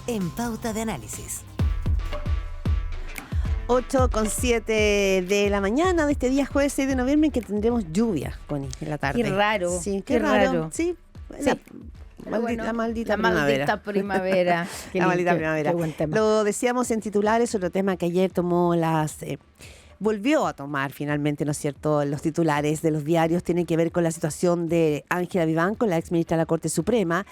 en Pauta de Análisis. 8:07 de la mañana de este día jueves 6 de noviembre en que tendremos lluvia, Connie, en la tarde. Qué raro. Sí, qué raro. Sí, la maldita primavera. La maldita primavera. Qué buen tema. Lo decíamos en titulares, otro tema que ayer tomó volvió a tomar finalmente, ¿no es cierto?, los titulares de los diarios, tiene que ver con la situación de Ángela Vivanco, la ex ministra de la Corte Suprema,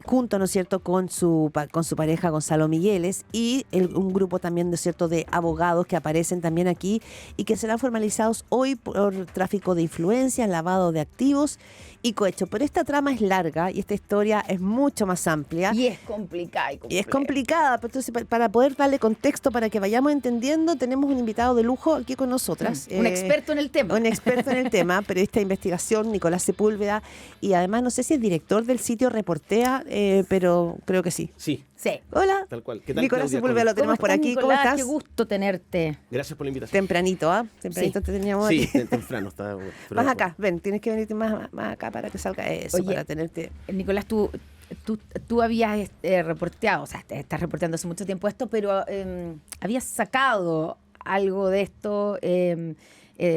junto, ¿no es cierto?, con su pareja Gonzalo Migueles y un grupo también, ¿no es cierto?, de abogados que aparecen también aquí y que serán formalizados hoy por tráfico de influencias, lavado de activos y cohecho. Pero esta trama es larga y esta historia es mucho más amplia. Y es complicada. Y es complicada, pero entonces para poder darle contexto, para que vayamos entendiendo, tenemos un invitado de lujo aquí con nosotras. Un experto en el tema. Un experto en el tema, periodista de investigación, Nicolás Sepúlveda, y además no sé si es director del sitio Reportea, pero creo que sí. Sí. Hola. Tal cual. ¿Qué tal, Nicolás Claudia? Sepúlveda lo tenemos por aquí. Nicolás? ¿Cómo estás? Qué gusto tenerte. Gracias por la invitación. Tempranito, ¿ah? Tempranito Sí. te teníamos Sí, aquí. temprano está. Más acá, ven, tienes que venirte más acá para que salga eso, Oye, para tenerte. Nicolás, tú habías reporteado, o sea, estás reporteando hace mucho tiempo esto, pero habías sacado algo de esto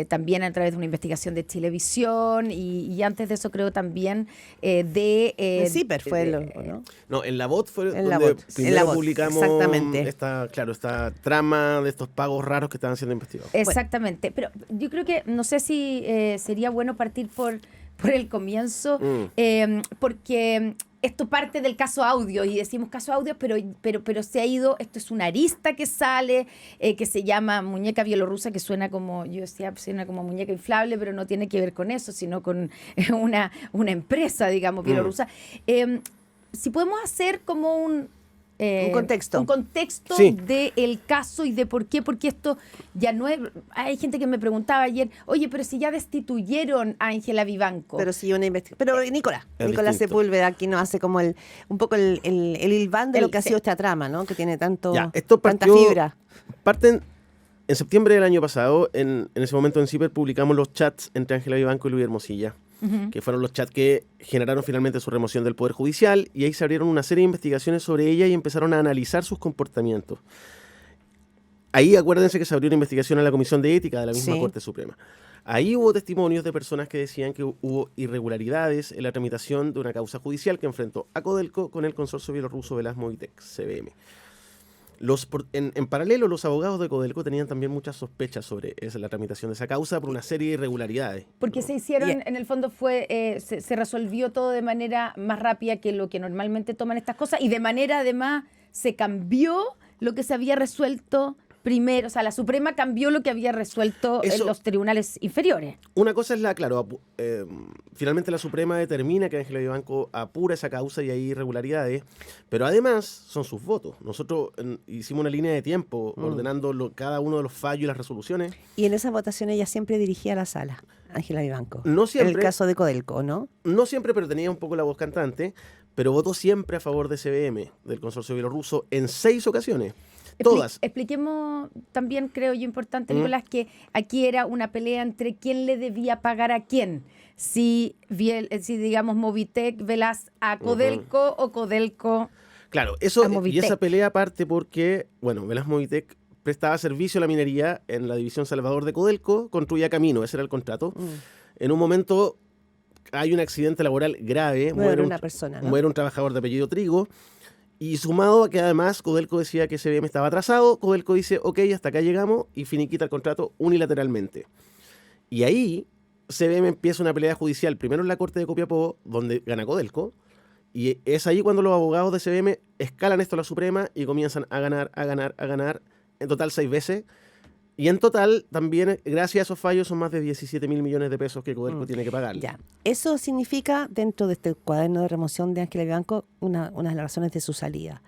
también a través de una investigación de Chilevisión y antes de eso creo también El CIPER fue ¿no? No, en la BOT fue En la donde BOT, en primero la BOT, publicamos exactamente. esta trama de estos pagos raros que estaban siendo investigados. Exactamente, pero yo creo que no sé si sería bueno partir por el comienzo, porque esto parte del caso audio y decimos caso audio, pero se ha ido, esto es una arista que sale, que se llama muñeca bielorrusa, que suena como, yo decía, suena como muñeca inflable, pero no tiene que ver con eso, sino con una empresa, digamos, bielorrusa. Si podemos hacer como un contexto. Un contexto Sí. del caso y de por qué, porque esto ya no es... Hay gente que me preguntaba ayer, oye, pero si ya destituyeron a Ángela Vivanco. Pero sí, una investigación. Pero Nicolás distinto. Sepúlveda aquí nos hace como un poco el hilván de lo que ha Sí. sido esta trama, ¿no? Que tiene tanta Partió fibra. en septiembre del año pasado. En ese momento en CIPER publicamos los chats entre Ángela Vivanco y Luis Hermosilla, que fueron los chats que generaron finalmente su remoción del Poder Judicial, y ahí se abrieron una serie de investigaciones sobre ella y empezaron a analizar sus comportamientos. Ahí acuérdense que se abrió una investigación en la Comisión de Ética de la misma Sí. Corte Suprema. Ahí hubo testimonios de personas que decían que hubo irregularidades en la tramitación de una causa judicial que enfrentó a Codelco con el consorcio bielorruso Velasmovitec, CVM. En paralelo, los abogados de Codelco tenían también muchas sospechas sobre la tramitación de esa causa por una serie de irregularidades. Porque se hicieron, en el fondo se resolvió todo de manera más rápida que lo que normalmente toman estas cosas y de manera además se cambió lo que se había resuelto primero, o sea, la Suprema cambió lo que había resuelto en los tribunales inferiores. Una cosa es finalmente la Suprema determina que Ángela Vivanco apura esa causa y hay irregularidades, pero además son sus votos. Nosotros hicimos una línea de tiempo ordenando cada uno de los fallos y las resoluciones. Y en esas votaciones ella siempre dirigía la sala, Ángela Vivanco. No siempre. En el caso de Codelco, ¿no? No siempre, pero tenía un poco la voz cantante, pero votó siempre a favor de CVM, del consorcio bielorruso, en 6 ocasiones. Todas. Expliquemos también, creo yo, importante, Nicolás, que aquí era una pelea entre quién le debía pagar a quién. Si digamos, Movitec velas a Codelco o Codelco Claro, a Movitec. y esa pelea parte porque, Velasmovitec prestaba servicio a la minería en la división Salvador de Codelco, construía camino, ese era el contrato. En un momento hay un accidente laboral grave, Muere una persona, ¿no? muere un trabajador de apellido Trigo, y sumado a que además Codelco decía que CVM estaba atrasado, Codelco dice, ok, hasta acá llegamos, y finiquita el contrato unilateralmente. Y ahí CVM empieza una pelea judicial, primero en la Corte de Copiapó, donde gana Codelco, y es ahí cuando los abogados de CVM escalan esto a la Suprema y comienzan a ganar, en total 6 veces. Y en total, también, gracias a esos fallos, son más de 17.000 millones de pesos que Codelco tiene que pagarle. Ya. Eso significa, dentro de este cuaderno de remoción de Ángela Vivanco, una de las razones de su salida.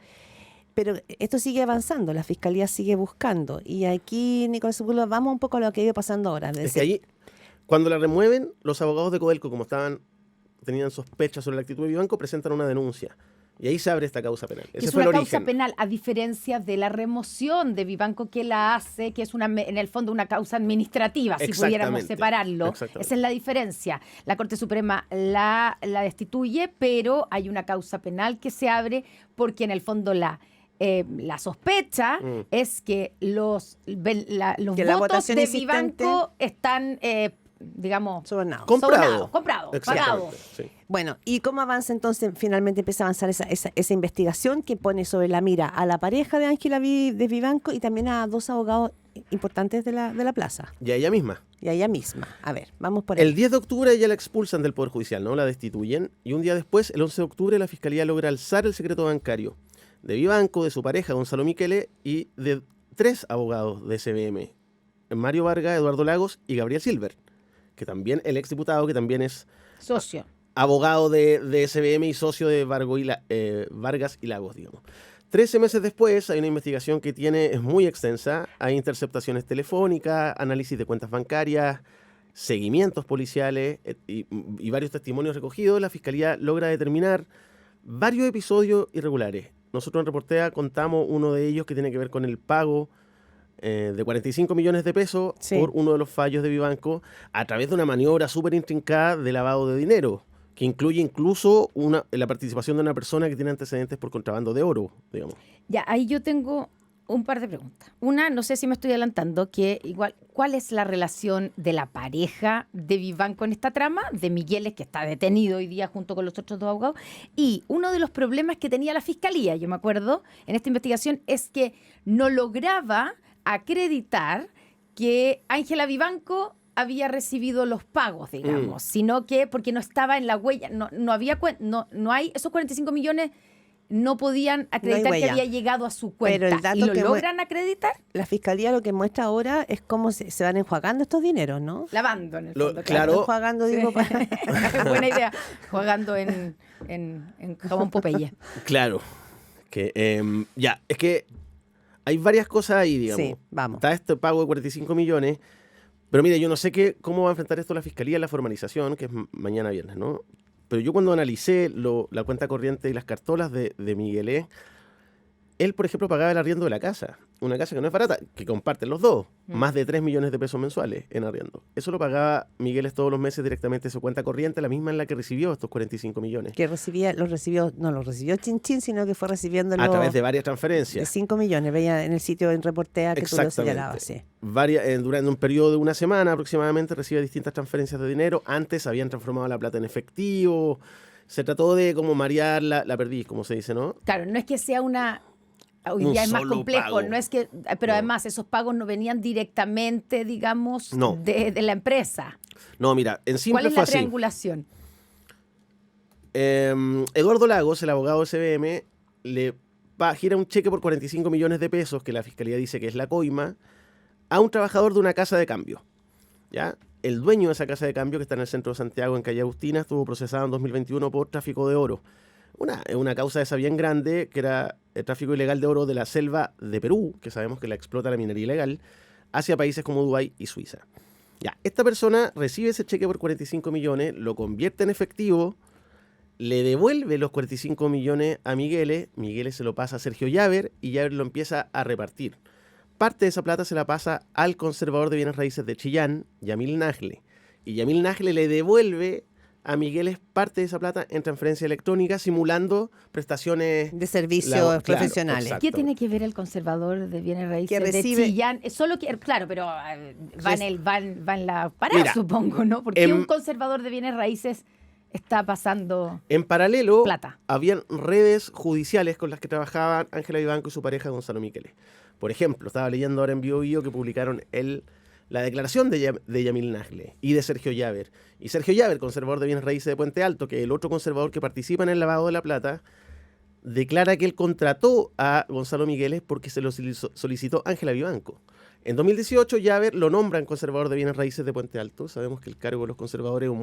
Pero esto sigue avanzando, la Fiscalía sigue buscando. Y aquí, Nicolás Sepúlveda, vamos un poco a lo que ha ido pasando ahora. Es que ahí, cuando la remueven, los abogados de Codelco, como tenían sospechas sobre la actitud de Vivanco, presentan una denuncia. Y ahí se abre esta causa penal. Que es una causa penal, a diferencia de la remoción de Vivanco que la hace, que es en el fondo una causa administrativa, si pudiéramos separarlo. Esa es la diferencia. La Corte Suprema la destituye, pero hay una causa penal que se abre porque en el fondo la la sospecha es que los Que la votos votación de existente- Vivanco están, digamos, Sobornado. comprados, Exactamente, pagados. sí. Bueno, ¿y cómo avanza entonces? Finalmente empieza a avanzar esa investigación que pone sobre la mira a la pareja de Ángela de Vivanco y también a 2 abogados importantes de la plaza. Y a ella misma. Y a ella misma. A ver, vamos por ahí. El 10 de octubre ella la expulsan del Poder Judicial, ¿no? La destituyen. Y un día después, el 11 de octubre, la Fiscalía logra alzar el secreto bancario de Vivanco, de su pareja, Gonzalo Michele, y de 3 abogados de SBM. Mario Vargas, Eduardo Lagos y Gabriel Silver, que también, el exdiputado, que también es Socio. abogado de SBM y socio de Vargas y Lagos, digamos. 13 meses después hay una investigación que es muy extensa. Hay interceptaciones telefónicas, análisis de cuentas bancarias, seguimientos policiales y varios testimonios recogidos. La Fiscalía logra determinar varios episodios irregulares. Nosotros en Reportea contamos uno de ellos que tiene que ver con el pago de 45 millones de pesos Sí. por uno de los fallos de Vivanco a través de una maniobra súper intrincada de lavado de dinero, que incluye incluso la participación de una persona que tiene antecedentes por contrabando de oro, digamos. Ya, ahí yo tengo un par de preguntas. Una, no sé si me estoy adelantando, que igual, ¿cuál es la relación de la pareja de Vivanco en esta trama? De Migueles, que está detenido hoy día junto con los otros 2 abogados. Y uno de los problemas que tenía la Fiscalía, yo me acuerdo, en esta investigación, es que no lograba acreditar que Ángela Vivanco había recibido los pagos, digamos, sino que porque no estaba en la huella, no hay esos 45 millones, no podían acreditar que huella. había llegado a su cuenta. Pero el dato ¿Y lo que logran acreditar? La Fiscalía lo que muestra ahora es cómo se van enjuagando estos dineros, ¿no? Lavando, en el Lo- fondo. claro. Enjuagando, digo, para... Buena idea. Jugando en jabón Popeye. Claro. Que, es que hay varias cosas ahí, digamos. Sí, vamos. Está este pago de 45 millones, pero mire, yo no sé cómo va a enfrentar esto la Fiscalía en la formalización, que es mañana viernes, ¿no? Pero yo cuando analicé la cuenta corriente y las cartolas de Miguelé, él, por ejemplo, pagaba el arriendo de la casa. Una casa que no es barata, que comparten los dos. Más de 3 millones de pesos mensuales en arriendo. Eso lo pagaba Migueles todos los meses directamente de su cuenta corriente, la misma en la que recibió estos 45 millones. Que no los recibió Chin Chin, sino que fue recibiéndolo A través de varias de transferencias. 5 millones. Veía en el sitio en Reportea que tú lo Exactamente. señalabas, sí. Durante un periodo de una semana aproximadamente recibe distintas transferencias de dinero. Antes habían transformado la plata en efectivo. Se trató de como marear la perdiz, como se dice, ¿no? Claro, no es que sea hoy Un día es más solo complejo, pago. no es que, pero No. además esos pagos no venían directamente, digamos, No. de la empresa. No, mira, en simple ¿Cuál es fue la así. triangulación? Eduardo Lagos, el abogado de SBM, gira un cheque por 45 millones de pesos, que la Fiscalía dice que es la coima, a un trabajador de una casa de cambio. ¿Ya? El dueño de esa casa de cambio, que está en el centro de Santiago, en calle Agustina, estuvo procesado en 2021 por tráfico de oro. Una causa esa bien grande, que era el tráfico ilegal de oro de la selva de Perú, que sabemos que la explota la minería ilegal, hacia países como Dubái y Suiza. Ya, esta persona recibe ese cheque por 45 millones, lo convierte en efectivo, le devuelve los 45 millones a Migueles se lo pasa a Sergio Llaver y Llaver lo empieza a repartir. Parte de esa plata se la pasa al conservador de bienes raíces de Chillán, Yamil Nagle. Y Yamil Nagle le devuelve a Migueles parte de esa plata en transferencia electrónica, simulando prestaciones De servicios Claro, profesionales. exacto. ¿Qué tiene que ver el conservador de bienes raíces Que recibe- de Chillán? Solo que, claro, pero va en la parada, Mira, supongo, ¿no? Porque en- un conservador de bienes raíces está pasando En paralelo, plata. habían redes judiciales con las que trabajaban Ángela Vivanco y su pareja Gonzalo Michele. Por ejemplo, estaba leyendo ahora en Bio que publicaron la declaración de Yamil Nagle y de Sergio Llaver. Y Sergio Llaver, conservador de bienes raíces de Puente Alto, que es el otro conservador que participa en el lavado de la plata, declara que él contrató a Gonzalo Michele porque se lo solicitó Ángela Vivanco. En 2018, Llaver lo nombran conservador de bienes raíces de Puente Alto. Sabemos que el cargo de los conservadores es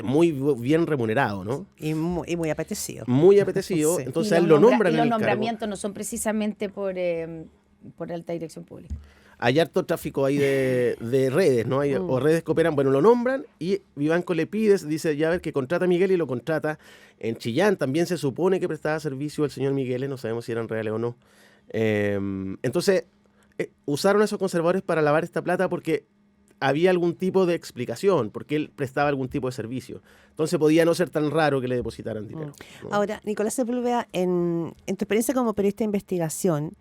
muy bien remunerado, ¿no? Y muy apetecido. Muy apetecido. Sí. Entonces Y a él los lo nombran y en los el cargo. nombramientos no son precisamente por alta dirección pública. Hay harto tráfico ahí de redes, ¿no? O redes que operan, bueno, lo nombran y Vivanco le pide, dice Llaver que contrata a Miguel y lo contrata. En Chillán también se supone que prestaba servicio el señor Miguel, no sabemos si eran reales o no. Entonces, usaron a esos conservadores para lavar esta plata porque había algún tipo de explicación, porque él prestaba algún tipo de servicio. Entonces podía no ser tan raro que le depositaran dinero. ¿no? Ahora, Nicolás Sepúlveda, en tu experiencia como periodista de investigación,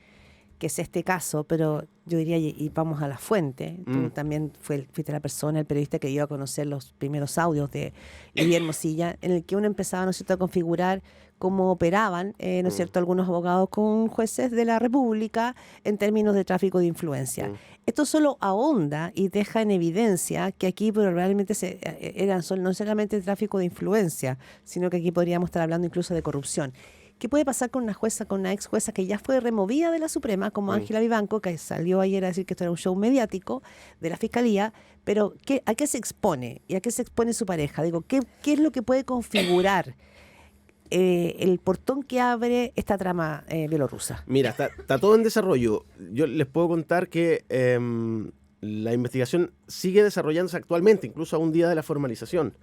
que es este caso, pero yo diría, y vamos a la fuente, tú también fuiste la persona, el periodista que dio a conocer los primeros audios de Guillermo Silla, en el que uno empezaba, ¿no es cierto?, a configurar cómo operaban, ¿no es cierto?, algunos abogados con jueces de la República en términos de tráfico de influencia. Esto solo ahonda y deja en evidencia que aquí probablemente no solamente tráfico de influencia, sino que aquí podríamos estar hablando incluso de corrupción. ¿Qué puede pasar con una jueza, con una ex jueza que ya fue removida de la Suprema, como Ángela Vivanco, que salió ayer a decir que esto era un show mediático de la Fiscalía, pero ¿a qué se expone? ¿Y a qué se expone su pareja? Digo, ¿qué es lo que puede configurar el portón que abre esta trama bielorrusa? Mira, está todo en desarrollo. Yo les puedo contar que la investigación sigue desarrollándose actualmente, incluso a un día de la formalización.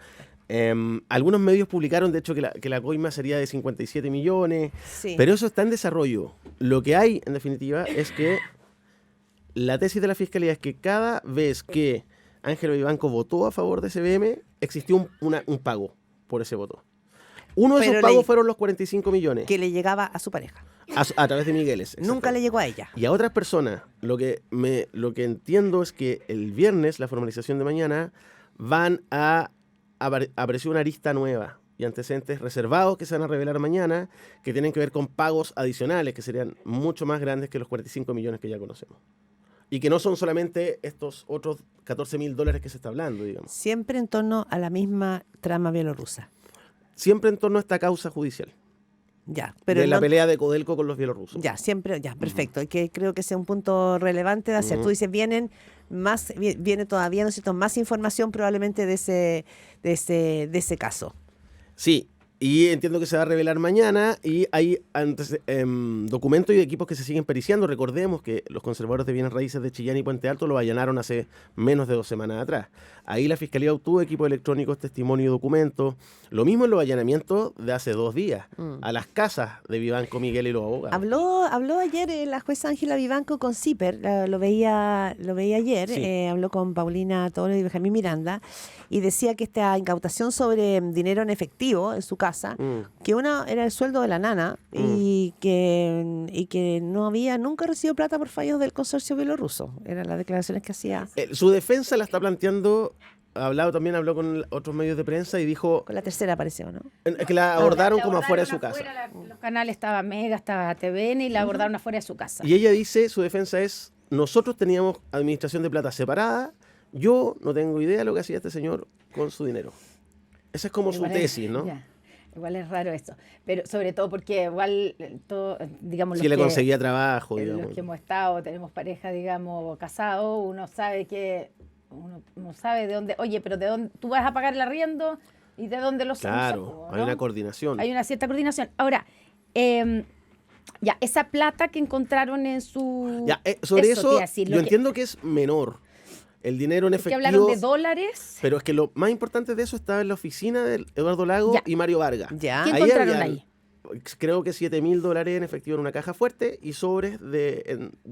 Algunos medios publicaron, de hecho, que la coima sería de 57 millones, Sí. pero eso está en desarrollo. Lo que hay, en definitiva, es que la tesis de la Fiscalía es que cada vez que Ángela Vivanco votó a favor de CVM, existió un pago por ese voto. Uno de Pero esos pagos fueron los 45 millones Que le llegaba a su pareja. a través de Migueles. Nunca le llegó a ella. Y a otras personas, lo que entiendo es que el viernes, la formalización de mañana, van a aparecer una arista nueva y antecedentes reservados que se van a revelar mañana, que tienen que ver con pagos adicionales, que serían mucho más grandes que los 45 millones que ya conocemos. Y que no son solamente estos otros $14.000 que se está hablando, digamos. Siempre en torno a la misma trama bielorrusa. Siempre en torno a esta causa judicial. Ya, pero De la no- pelea de Codelco con los bielorrusos. Ya, siempre, ya, perfecto. Y que creo que sea un punto relevante de hacer. Tú dices, viene todavía, ¿no es cierto?, más información probablemente de ese caso. Sí, y entiendo que se va a revelar mañana y hay documentos y equipos que se siguen periciando. Recordemos que los conservadores de bienes raíces de Chillán y Puente Alto lo allanaron hace menos de 2 semanas atrás. Ahí la Fiscalía obtuvo equipos electrónicos, testimonio y documentos. Lo mismo en los allanamientos de hace 2 días, a las casas de Vivanco, Miguel y los abogados. Habló ayer la jueza Ángela Vivanco con Zipper, lo veía ayer, Sí. habló con Paulina Toro y Benjamín Miranda, y decía que esta incautación sobre dinero en efectivo en su casa, que una era el sueldo de la nana y que no había nunca recibido plata por fallos del consorcio bielorruso. Eran las declaraciones que hacía Su defensa la está planteando, habló con otros medios de prensa y dijo con la tercera, apareció, ¿no? que la abordaron como afuera de su afuera, casa. los canales estaba Mega, estaba TVN y la abordaron afuera de su casa. Y ella dice, su defensa es, nosotros teníamos administración de plata separada, yo no tengo idea de lo que hacía este señor con su dinero. Esa es como su Igual tesis, ¿no? ya, igual es raro esto, pero sobre todo porque igual todo, digamos, Si le conseguía trabajo, los digamos. que hemos estado, tenemos pareja, digamos, casados, uno sabe de dónde, oye, pero de dónde tú vas a pagar el arriendo y de dónde los Claro, hay una coordinación. Hay una cierta coordinación. Ahora, ya, esa plata que encontraron en su... Ya, sobre te eso, iba a decir, yo entiendo que es menor. El dinero en es que efectivo. hablaron de dólares. Pero es que lo más importante de eso estaba en la oficina de Eduardo Lago Ya. y Mario Vargas. Ya. ¿Qué encontraron habían, ahí? Creo que $7.000 en efectivo en una caja fuerte y sobres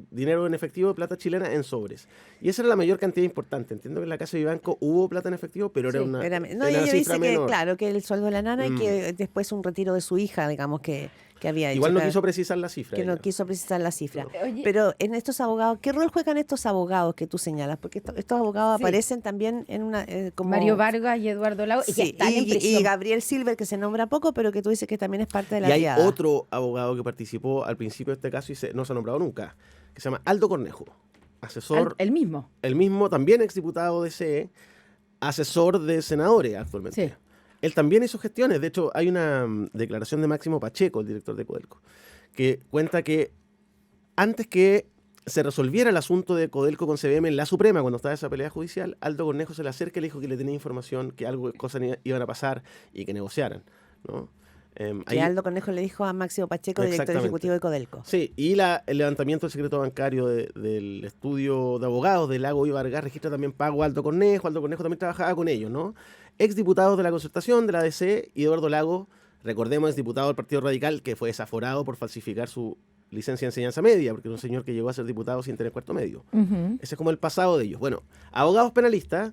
dinero en efectivo de plata chilena en sobres. Y esa era la mayor cantidad importante. Entiendo que en la casa de Vivanco hubo plata en efectivo, pero Sí, era una, No, era y una ella cifra dice que, menor. claro, que el sueldo de la nana y que después un retiro de su hija, digamos, que había hecho. Igual no Claro, quiso precisar la cifra. que no ella. quiso precisar la cifra. Oye. Pero en estos abogados, ¿qué rol juegan estos abogados que tú señalas? Porque estos abogados Sí. aparecen también en una como Mario Vargas y Eduardo Lago, y que Sí, están en y prisión. Gabriel Silver, que se nombra poco, pero que tú dices que también es parte de la Y hay triada. otro abogado que participó al principio de este caso y no se ha nombrado nunca, que se llama Aldo Cornejo, asesor, El mismo. el mismo también exdiputado de CE, asesor de senadores actualmente. Sí. Él también hizo gestiones. De hecho, hay una declaración de Máximo Pacheco, el director de Codelco, que cuenta que antes que se resolviera el asunto de Codelco con CVM en la Suprema, cuando estaba esa pelea judicial, Aldo Cornejo se le acerca y le dijo que le tenía información, que cosas iban a pasar y que negociaran, ¿no? Que Aldo Cornejo le dijo a Máximo Pacheco, director Exactamente. ejecutivo de Codelco. Sí, y el levantamiento del secreto bancario del estudio de abogados de Lago y Vargas registra también pago a Aldo Cornejo. Aldo Cornejo también trabajaba con ellos, ¿no? Exdiputados de la Concertación, de la ADC, y Eduardo Lago, recordemos, es diputado del Partido Radical que fue desaforado por falsificar su licencia de enseñanza media, porque es un señor que llegó a ser diputado sin tener cuarto medio. Ujú. Ese es como el pasado de ellos. Bueno, abogados penalistas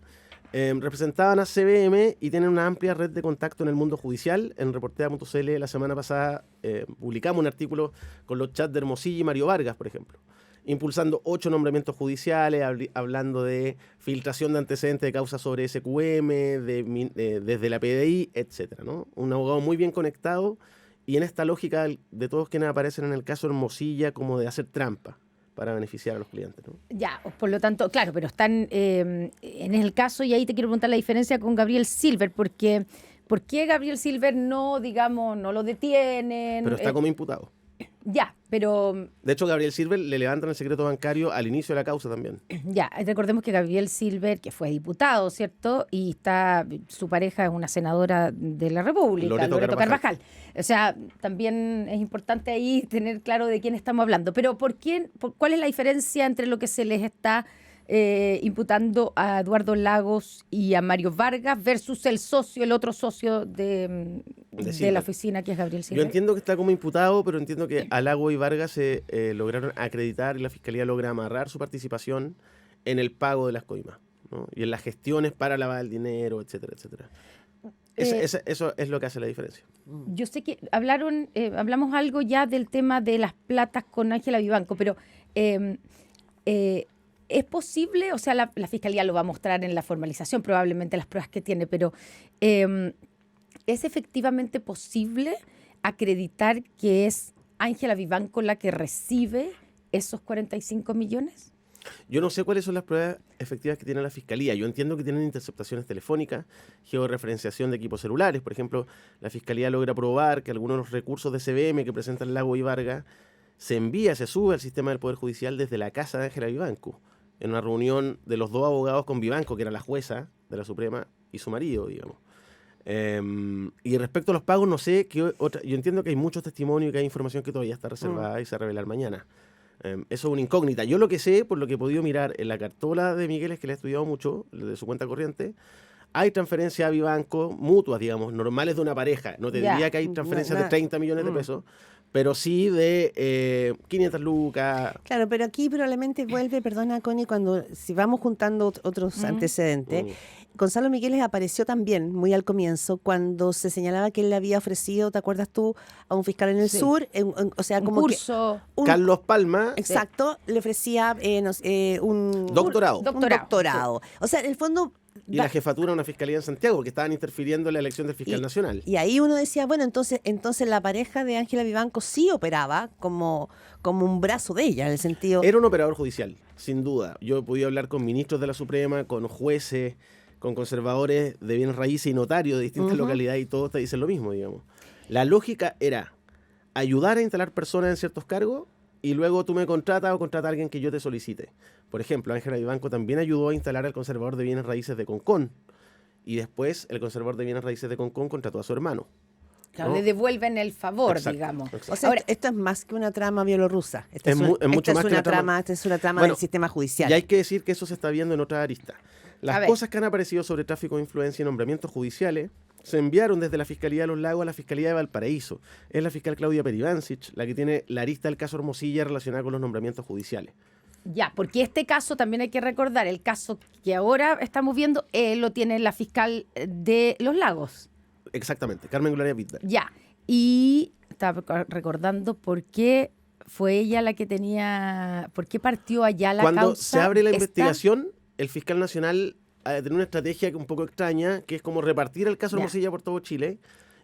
representaban a CBM y tienen una amplia red de contacto en el mundo judicial. En Reportea.cl la semana pasada publicamos un artículo con los chats de Hermosilla y Mario Vargas, por ejemplo, impulsando 8 nombramientos judiciales, hablando de filtración de antecedentes de causas sobre SQM, desde la PDI, etcétera, ¿no? Un abogado muy bien conectado y en esta lógica de todos quienes aparecen en el caso Hermosilla como de hacer trampa para beneficiar a los clientes, ¿no? Ya, por lo tanto, claro, pero están en el caso, y ahí te quiero preguntar la diferencia con Gabriel Silver, porque ¿por qué Gabriel Silver no, digamos, no lo detienen? Pero está como imputado. Ya, pero De hecho, Gabriel Silver le levantan el secreto bancario al inicio de la causa también. ya, recordemos que Gabriel Silver, que fue diputado, ¿cierto? Y su pareja es una senadora de la República, Loreto Carvajal. O sea, también es importante ahí tener claro de quién estamos hablando. Pero ¿cuál es la diferencia entre lo que se les está imputando a Eduardo Lagos y a Mario Vargas versus el otro socio de la oficina, que es Gabriel Silver? Yo entiendo que está como imputado, pero entiendo que a Lagos y Vargas se lograron acreditar y la Fiscalía logra amarrar su participación en el pago de las coimas, ¿no? Y en las gestiones para lavar el dinero, etcétera, etcétera. Eso es lo que hace la diferencia. Yo sé que hablamos algo ya del tema de las platas con Ángela Vivanco, pero ¿es posible? O sea, la Fiscalía lo va a mostrar en la formalización, probablemente las pruebas que tiene, pero ¿es efectivamente posible acreditar que es Ángela Vivanco la que recibe esos 45 millones? Yo no sé cuáles son las pruebas efectivas que tiene la Fiscalía. Yo entiendo que tienen interceptaciones telefónicas, georreferenciación de equipos celulares. Por ejemplo, la Fiscalía logra probar que algunos de los recursos de CBM que presentan Lagos y Vargas se sube al sistema del Poder Judicial desde la casa de Ángela Vivanco, en una reunión de los 2 abogados con Vivanco, que era la jueza de la Suprema, y su marido, digamos. Y respecto a los pagos, no sé yo entiendo que hay muchos testimonios y que hay información que todavía está reservada y se va a revelar mañana. Eso es una incógnita. Yo lo que sé, por lo que he podido mirar en la cartola de Miguel, es que le he estudiado mucho, de su cuenta corriente, hay transferencias a Vivanco mutuas, digamos, normales de una pareja. No te diría que hay transferencias de 30 millones de pesos, pero sí de 500 lucas. Claro, pero aquí probablemente vuelve, perdona Connie, si vamos juntando otros antecedentes, Gonzalo Migueles apareció también muy al comienzo cuando se señalaba que él le había ofrecido, ¿te acuerdas tú?, a un fiscal en el sur, o sea, Un como curso. Carlos Palma. Exacto, le ofrecía un Doctorado. Un doctorado. O sea, en el fondo... Y la jefatura de una fiscalía en Santiago, que estaban interfiriendo en la elección del fiscal nacional. Y ahí uno decía, bueno, entonces la pareja de Ángela Vivanco sí operaba como un brazo de ella, en el sentido... Era un operador judicial, sin duda. Yo he podido hablar con ministros de la Suprema, con jueces, con conservadores de bienes raíces y notarios de distintas localidades, y todos te dicen lo mismo, digamos. La lógica era ayudar a instalar personas en ciertos cargos y luego tú me contratas o contratas a alguien que yo te solicite. Por ejemplo, Ángela Vivanco también ayudó a instalar al conservador de bienes raíces de Concón. Y después el conservador de bienes raíces de Concón contrató a su hermano. Claro, ¿no? le devuelven el favor, Exacto, digamos. exacto. O sea, ahora, esto es más que una trama bielorrusa. Esta Es mucho más que una trama. Esta es una trama Bueno, del sistema judicial. Y hay que decir que eso se está viendo en otra arista. Las cosas que han aparecido sobre tráfico de influencia y nombramientos judiciales se enviaron desde la Fiscalía de los Lagos a la Fiscalía de Valparaíso. Es la fiscal Claudia Peribancic la que tiene la arista del caso Hermosilla relacionada con los nombramientos judiciales. Ya, porque este caso también hay que recordar, el caso que ahora estamos viendo, lo tiene la fiscal de Los Lagos. Exactamente, Carmen Gloria Wittberg. Ya, y estaba recordando por qué fue ella la que por qué partió allá la causa. Cuando se abre la investigación, el fiscal nacional tiene una estrategia un poco extraña, que es como repartir el caso Hermosilla por todo Chile,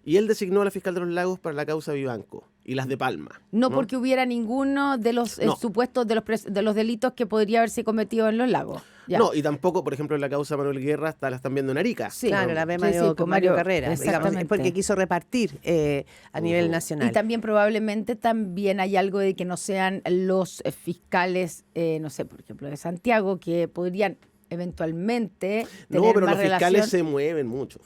y él designó a la fiscal de Los Lagos para la causa Vivanco y las de Palma. No porque hubiera ninguno de los supuestos de los delitos que podría haberse cometido en Los Lagos. Ya. No, y tampoco, por ejemplo, en la causa Manuel Guerra la están viendo en Arica. Sí, claro, la ve Mario, con Mario Carrera, digamos, porque quiso repartir a nivel nacional. Y también probablemente hay algo de que no sean los fiscales, no sé, por ejemplo, de Santiago, que podrían eventualmente tener pero más los fiscales relación. se mueven mucho.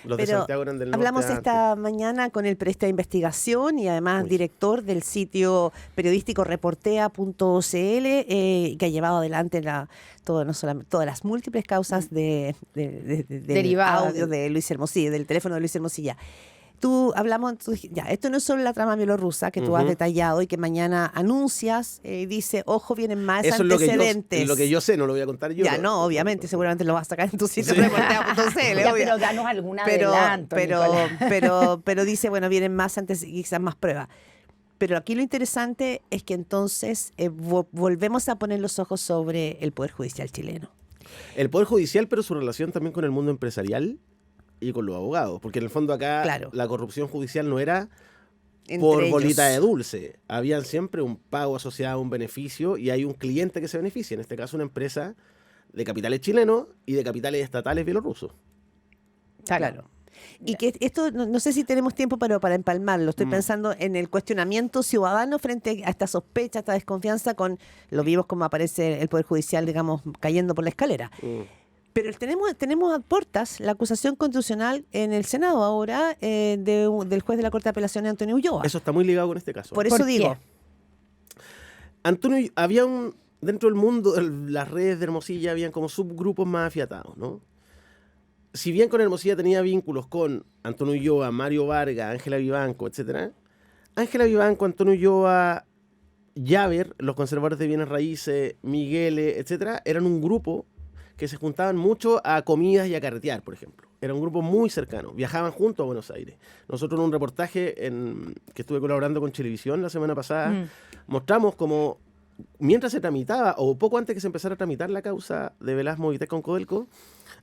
Los de Santiago eran del norte. Hablamos antes. esta mañana con el periodista de investigación y además director del sitio periodístico reportea.cl, que ha llevado adelante todas las múltiples causas de Derivadas audio de Luis Hermosilla, del teléfono de Luis Hermosilla. ya, esto no es solo la trama bielorrusa que tú has detallado y que mañana anuncias, dice, ojo, vienen más Eso antecedentes. Es lo que yo sé, no lo voy a contar yo. Ya, no, obviamente, seguramente lo vas a sacar en tu sitio reportea.cl. Ya, pero danos algún adelanto, Nicolás. pero dice, bueno, vienen más antes y quizás más pruebas. Pero aquí lo interesante es que entonces volvemos a poner los ojos sobre el Poder Judicial chileno. El Poder Judicial, pero su relación también con el mundo empresarial y con los abogados. Porque en el fondo acá la corrupción judicial no era por bolita de dulce. Habían siempre un pago asociado a un beneficio y hay un cliente que se beneficia. En este caso una empresa de capitales chilenos y de capitales estatales bielorrusos. Claro. Y que esto, no sé si tenemos tiempo para empalmarlo. Estoy pensando en el cuestionamiento ciudadano frente a esta sospecha, esta desconfianza con lo vivos como aparece el Poder Judicial, digamos, cayendo por la escalera. Pero tenemos a puertas la acusación constitucional en el Senado ahora del juez de la Corte de Apelaciones, Antonio Ulloa. Eso está muy ligado con este caso. Por eso digo. Antonio, dentro del mundo, las redes de Hermosilla, habían como subgrupos más afiatados, ¿no? Si bien con Hermosilla tenía vínculos con Antonio Ulloa, Mario Vargas, Ángela Vivanco, etc. Ángela Vivanco, Antonio Ulloa, Yaver, los conservadores de bienes raíces, Miguele, etc. eran un grupo que se juntaban mucho a comidas y a carretear, por ejemplo. Era un grupo muy cercano. Viajaban juntos a Buenos Aires. Nosotros en un reportaje que estuve colaborando con Chilevisión la semana pasada, mostramos como mientras se tramitaba, o poco antes que se empezara a tramitar la causa de Velasco Movitec con Codelco,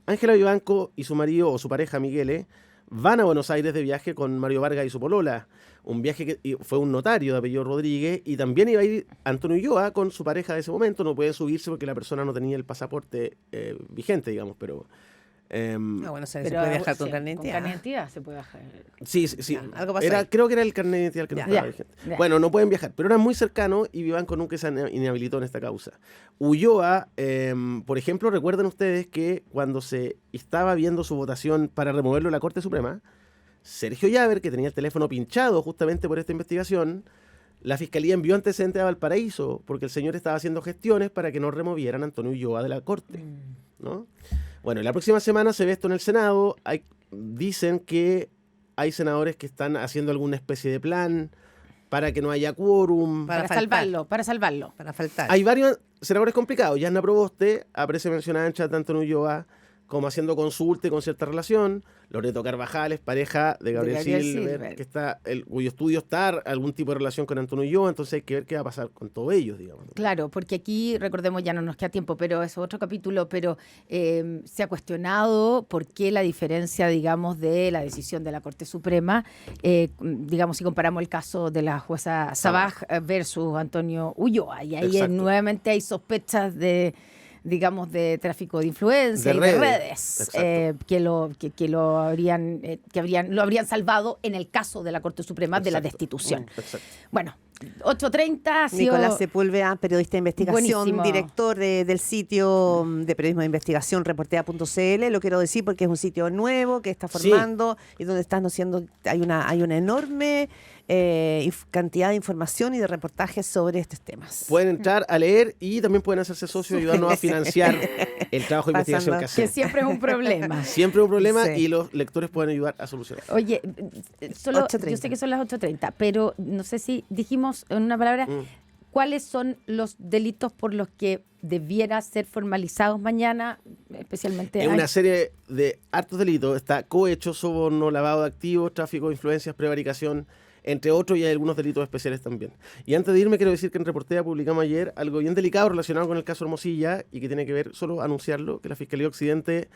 Ángela Vivanco y su marido o su pareja Miguele van a Buenos Aires de viaje con Mario Vargas y su polola. Un viaje que fue un notario de apellido Rodríguez, y también iba a ir Antonio Ulloa con su pareja de ese momento. No puede subirse porque la persona no tenía el pasaporte vigente, digamos, pero... bueno, se puede viajar con carnet de identidad. Con carnet de identidad se puede viajar. Sí. Algo pasó Creo que era el carnet de identidad el que no estaba vigente. Bueno, no pueden viajar, pero eran muy cercanos y Vivanco nunca se inhabilitó en esta causa. Ulloa, por ejemplo, recuerden ustedes que cuando se estaba viendo su votación para removerlo de la Corte Suprema, Sergio Yaver, que tenía el teléfono pinchado justamente por esta investigación, la Fiscalía envió antecedentes a Valparaíso porque el señor estaba haciendo gestiones para que no removieran a Antonio Ulloa de la Corte, ¿no? Bueno, la próxima semana se ve esto en el Senado. Dicen que hay senadores que están haciendo alguna especie de plan para que no haya quórum. Para salvarlo. Para faltar. Hay varios senadores complicados. Yanna Proboste aparece mencionada en chat de Antonio Ulloa como haciendo consulta y con cierta relación. Loreto Carvajal es pareja de Gabriel Silver, que cuyo estudio está algún tipo de relación con Antonio Ulloa, entonces hay que ver qué va a pasar con todos ellos, digamos. Claro, porque aquí, recordemos, ya no nos queda tiempo, pero es otro capítulo, pero se ha cuestionado por qué la diferencia, digamos, de la decisión de la Corte Suprema, digamos, si comparamos el caso de la jueza Sabaj versus Antonio Ulloa, y ahí nuevamente hay sospechas de tráfico de influencia y de redes que lo habrían salvado en el caso de la Corte Suprema de la destitución. Bueno, 8:30. Nicolás Sepúlveda, periodista de investigación, buenísimo. Director del sitio de periodismo de investigación reportea.cl. Lo quiero decir porque es un sitio nuevo que está formando y donde están haciendo, hay una enorme cantidad de información y de reportajes sobre estos temas. Pueden entrar a leer y también pueden hacerse socios y ayudarnos a financiar el trabajo de investigación que hacemos. Que siempre es un problema. Siempre es un problema y los lectores pueden ayudar a solucionarlo. Oye, yo sé que son las 8:30, pero no sé si dijimos en una palabra cuáles son los delitos por los que debiera ser formalizados mañana, especialmente... Es una serie de hartos delitos. Está cohecho, soborno, lavado de activos, tráfico de influencias, prevaricación, entre otros, y hay algunos delitos especiales también. Y antes de irme, quiero decir que en Reportea publicamos ayer algo bien delicado relacionado con el caso Hermosilla y que tiene que ver, solo anunciarlo, que la Fiscalía Occidente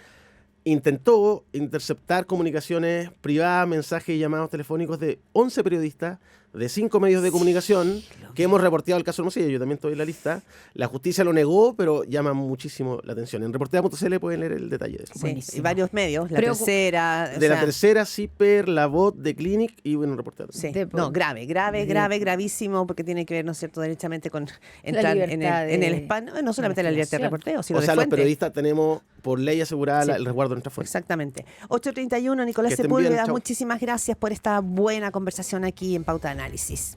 intentó interceptar comunicaciones privadas, mensajes y llamados telefónicos de 11 periodistas de 5 medios de comunicación que hemos reporteado el caso Hermosilla. Yo también estoy en la lista. La justicia lo negó, pero llama muchísimo la atención. En reportea.cl pueden leer el detalle de eso. Sí, y varios medios, La Tercera. La Tercera, CIPER, La Voz, The Clinic y bueno, Reportea. Sí. No, gravísimo, porque tiene que ver, ¿no es cierto?, derechamente con entrar en el spam. No solamente la libertad de reporteo, sino de fuente. Los periodistas tenemos por ley asegurada el resguardo de nuestra fuente. Exactamente. 8:31, Nicolás Sepúlveda, muchísimas gracias por esta buena conversación aquí en Pauta de Análisis.